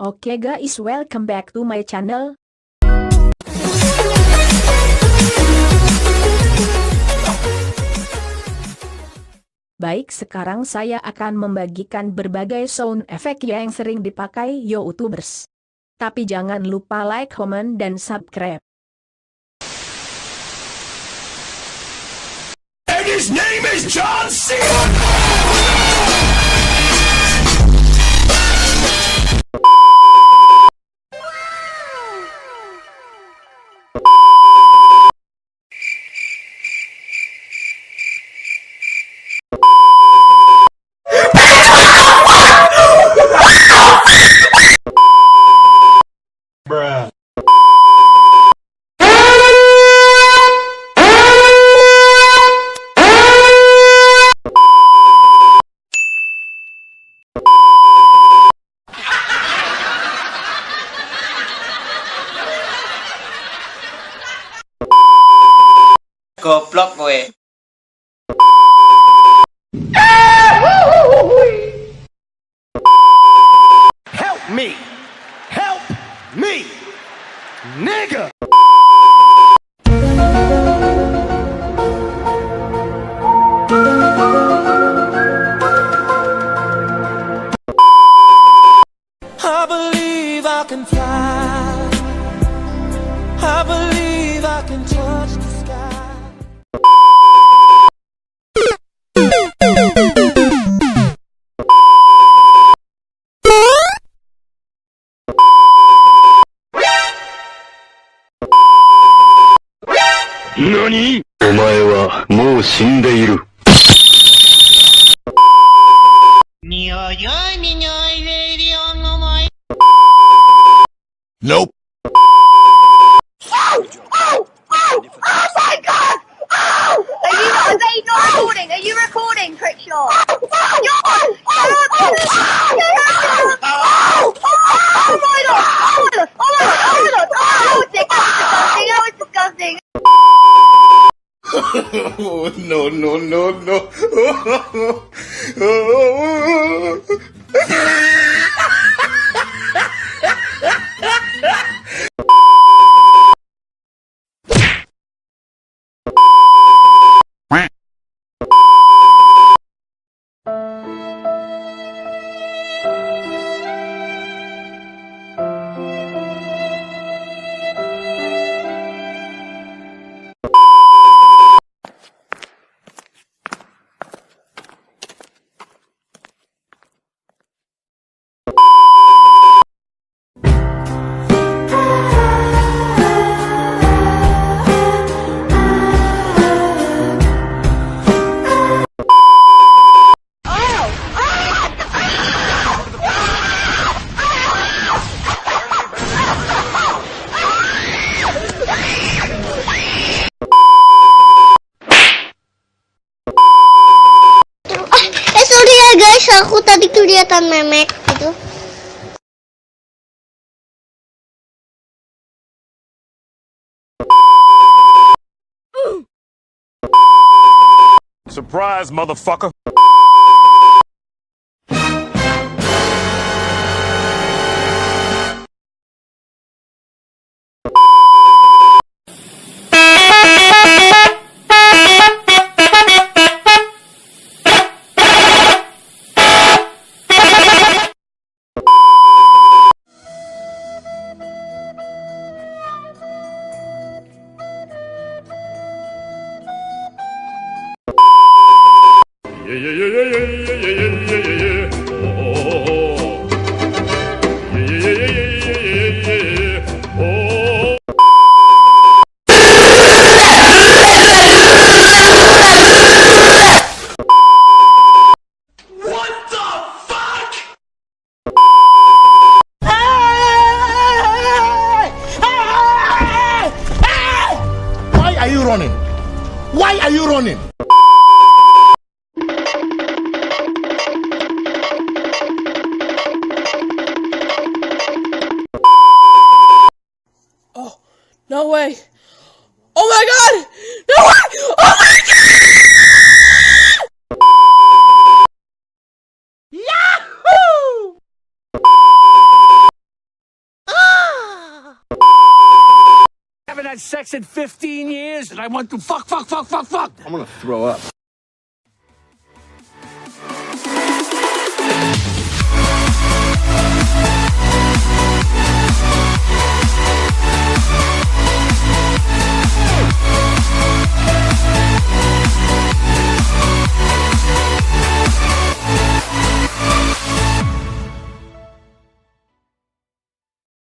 Oke guys, welcome back to my channel. Baik, sekarang saya akan membagikan berbagai sound effect yang sering dipakai YouTubers. Tapi jangan lupa like, comment, dan subscribe. And his name is John C. Bruh. Goblok kowe. Help me! Help me! Nigga! I believe I can fly. I believe I can touch the sky. NANI?! お前はもう死んでいる。Nope. Oh my god! Oh! Are they not recording? Are you recording, Crickshaw? Oh, no, no, no, no. Sorry ya guys, aku tadi kelihatan memek gitu. Surprise, motherfucker. Yeah, yeah, yeah, yeah, yeah, yeah, yeah, yeah, yeah, yeah. Oh, oh, oh, oh. Yeah, yeah, yeah, yeah, yeah, yeah, yeah, yeah. Oh. What the fuck? Why are you running? Why are you running? No way. Oh my god! No way! Oh my god! Yahoo! had sex in 15 years, and I want to fuck. I'm gonna throw up.